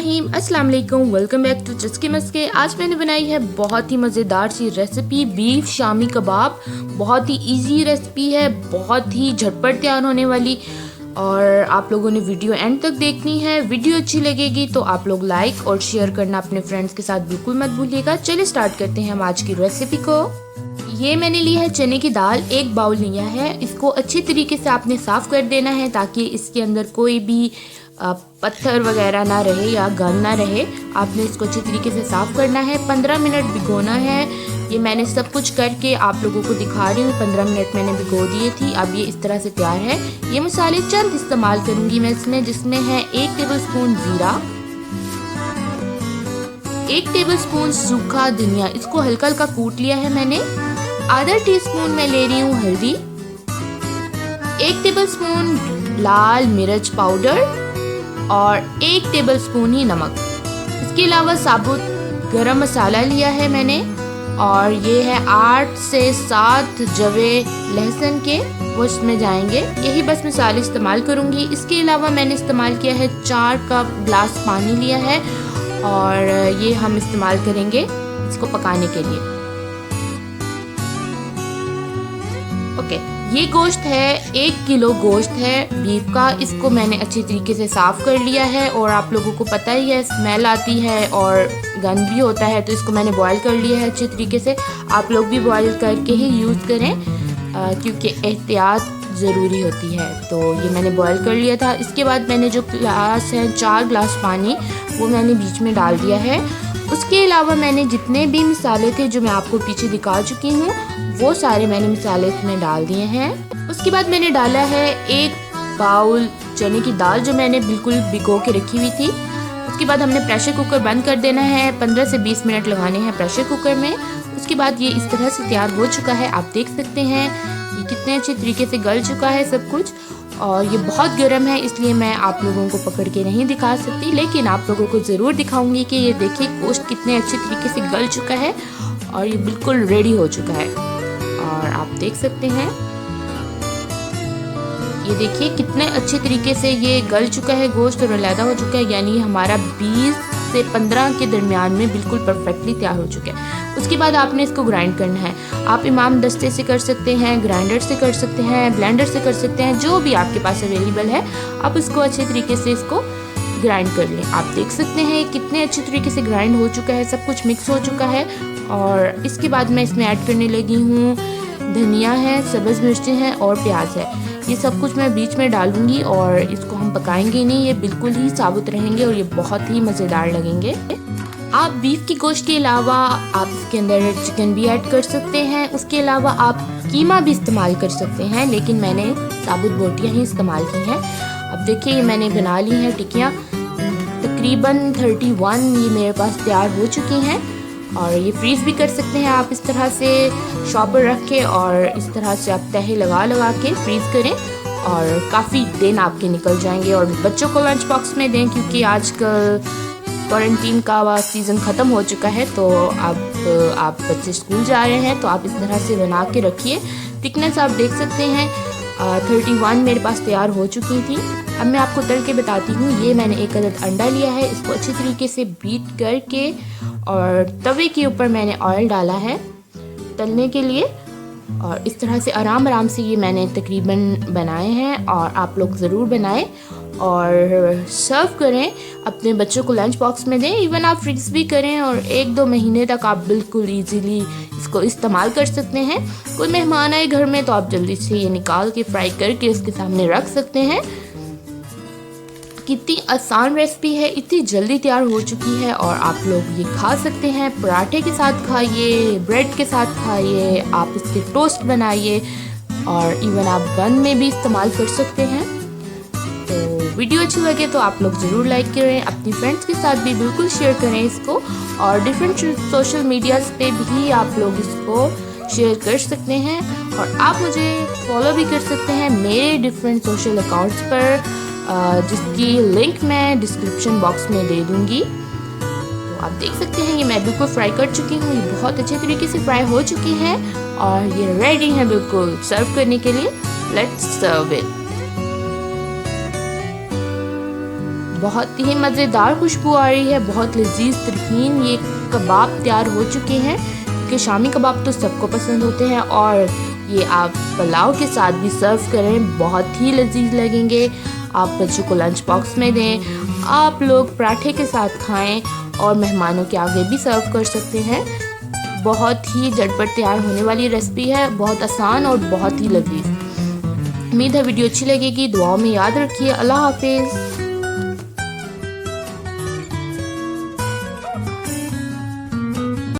बिस्मिल्लाहिर्रहमानिर्रहीम। अस्सलाम वालेकुम, वेलकम बैक टू चस्के मस्के। आज मैंने बनाई है बहुत ही मज़ेदार सी रेसिपी बीफ शामी कबाब। बहुत ही इजी रेसिपी है, बहुत ही झटपट तैयार होने वाली, और आप लोगों ने वीडियो एंड तक देखनी है। वीडियो अच्छी लगेगी तो आप लोग लाइक और शेयर करना अपने फ्रेंड्स के साथ बिल्कुल मत भूलिएगा। चलिए स्टार्ट करते हैं हम आज की रेसिपी को। ये मैंने ली है चने की दाल, एक बाउल लिया है। इसको अच्छी तरीके से आपने साफ़ कर देना है ताकि इसके अंदर कोई भी पत्थर वगैरह ना रहे या गंद ना रहे। आपने इसको अच्छी तरीके से साफ़ करना है। 15 मिनट भिगोना है। ये मैंने सब कुछ करके आप लोगों को दिखा रही हूँ। 15 मिनट मैंने भिगो दिए थी। अब ये इस तरह से तैयार है। ये मसाले चंद इस्तेमाल करूँगी मैं इसमें, जिसमें है 1 टेबलस्पून ज़ीरा, 1 टेबलस्पून सूखा धनिया, इसको हल्का हल्का कूट लिया है मैंने। आधा टीस्पून मैं ले रही हूँ हल्दी, 1 टेबलस्पून लाल मिर्च पाउडर और 1 टेबलस्पून ही नमक। इसके अलावा साबुत गरम मसाला लिया है मैंने, और ये है 8 से 7 जवे लहसुन के, वो इसमें जाएंगे। यही बस मसाले इस्तेमाल करूँगी। इसके अलावा मैंने इस्तेमाल किया है 4 कप ग्लास पानी लिया है, और ये हम इस्तेमाल करेंगे इसको पकाने के लिए। ओके, ये गोश्त है, 1 किलो गोश्त है बीफ का। इसको मैंने अच्छी तरीके से साफ़ कर लिया है, और आप लोगों को पता ही है स्मेल आती है और गंद भी होता है, तो इसको मैंने बॉईल कर लिया है अच्छी तरीके से। आप लोग भी बॉईल करके ही यूज़ करें क्योंकि एहतियात ज़रूरी होती है। तो ये मैंने बॉईल कर लिया था। इसके बाद मैंने जो ग्लास है 4 ग्लास पानी, वो मैंने बीच में डाल दिया है। उसके अलावा मैंने जितने भी मसाले थे जो मैं आपको पीछे दिखा चुकी हूँ, वो सारे मैंने मसाले इसमें डाल दिए हैं। उसके बाद मैंने डाला है 1 बाउल चने की दाल, जो मैंने बिल्कुल भिगो के रखी हुई थी। उसके बाद हमने प्रेशर कुकर बंद कर देना है। 15 से 20 मिनट लगाने हैं प्रेशर कुकर में। उसके बाद ये इस तरह से तैयार हो चुका है। आप देख सकते हैं ये कितने अच्छे तरीके से गल चुका है सब कुछ। और ये बहुत गर्म है, इसलिए मैं आप लोगों को पकड़ के नहीं दिखा सकती, लेकिन आप लोगों को ज़रूर दिखाऊंगी कि ये देखिए गोश्त कितने अच्छे तरीके से गल चुका है और ये बिल्कुल रेडी हो चुका है। और आप देख सकते हैं ये देखिए कितने अच्छे तरीके से ये गल चुका है गोश्त और अलहदा हो चुका है, यानी हमारा 20 से 15 के दरमियान में बिल्कुल परफेक्टली तैयार हो चुका है। उसके बाद आपने इसको ग्राइंड करना है। आप इमाम दस्ते से कर सकते हैं, ग्राइंडर से कर सकते हैं, ब्लेंडर से कर सकते हैं, जो भी आपके पास अवेलेबल है आप इसको अच्छे तरीके से इसको ग्राइंड कर लें। आप देख सकते हैं कितने अच्छे तरीके से ग्राइंड हो चुका है, सब कुछ मिक्स हो चुका है। और इसके बाद मैं इसमें ऐड करने लगी हूँ धनिया है, सब्ज़ मिर्चें हैं और प्याज है। ये सब कुछ मैं बीच में डालूंगी और इसको हम पकाएंगे नहीं, ये बिल्कुल ही साबुत रहेंगे और ये बहुत ही मज़ेदार लगेंगे। आप बीफ की गोश्त के अलावा आप इसके अंदर चिकन भी ऐड कर सकते हैं। उसके अलावा आप कीमा भी इस्तेमाल कर सकते हैं, लेकिन मैंने साबुत बोटियाँ ही इस्तेमाल की हैं। अब देखिए ये मैंने बना ली हैं टिक्कियाँ, तकरीबन 31 ये मेरे पास तैयार हो चुकी हैं। और ये फ्रीज़ भी कर सकते हैं आप इस तरह से शॉपर रख के, और इस तरह से आप तहे लगा लगा के फ्रीज़ करें और काफ़ी दिन आपके निकल जाएंगे। और बच्चों को लंच बॉक्स में दें, क्योंकि आजकल क्वारंटीन का सीज़न ख़त्म हो चुका है, तो अब आप बच्चे स्कूल जा रहे हैं तो आप इस तरह से बना के रखिए। थिकनेस आप देख सकते हैं 31 मेरे पास तैयार हो चुकी थी। अब मैं आपको तल के बताती हूँ। ये मैंने 1 अदद अंडा लिया है, इसको अच्छी तरीके से बीट करके, और तवे के ऊपर मैंने ऑयल डाला है तलने के लिए, और इस तरह से आराम आराम से ये मैंने तकरीबन बनाए हैं। और आप लोग ज़रूर बनाएं और सर्व करें, अपने बच्चों को लंच बॉक्स में दें। इवन आप फ्रीज भी करें और 1-2 महीने तक आप बिल्कुल इजीली इसको इस्तेमाल कर सकते हैं। कोई मेहमान आए घर में तो आप जल्दी से ये निकाल के फ्राई करके उसके सामने रख सकते हैं। कितनी आसान रेसिपी है, इतनी जल्दी तैयार हो चुकी है, और आप लोग ये खा सकते हैं। पराठे के साथ खाइए, ब्रेड के साथ खाइए, आप इसके टोस्ट बनाइए, और इवन आप बन में भी इस्तेमाल कर सकते हैं। तो वीडियो अच्छी लगे तो आप लोग ज़रूर लाइक करें, अपनी फ्रेंड्स के साथ भी बिल्कुल शेयर करें इसको, और डिफरेंट सोशल मीडियाज़ पे भी आप लोग इसको शेयर कर सकते हैं। और आप मुझे फॉलो भी कर सकते हैं मेरे डिफरेंट सोशल अकाउंट्स पर, जिसकी लिंक मैं डिस्क्रिप्शन बॉक्स में दे दूँगी। तो आप देख सकते हैं ये मैं बिल्कुल फ्राई कर चुकी हूँ। ये बहुत अच्छे तरीके से फ्राई हो चुकी है और ये रेडी है बिल्कुल सर्व करने के लिए। Let's serve it. बहुत ही मज़ेदार खुशबू आ रही है, बहुत लजीज तरीन ये कबाब तैयार हो चुके हैं, क्योंकि शामी कबाब तो सबको पसंद होते हैं और ये आप पुलाव के साथ भी सर्व करें, बहुत ही लजीज लगेंगे। आप बच्चों को लंच बॉक्स में दें, आप लोग पराठे के साथ खाएं और मेहमानों के आगे भी सर्व कर सकते हैं। बहुत ही झटपट तैयार होने वाली रेसिपी है, बहुत आसान और बहुत ही लजीज। उम्मीद है वीडियो अच्छी लगेगी। दुआओं में याद रखिए। अल्लाह हाफिज़।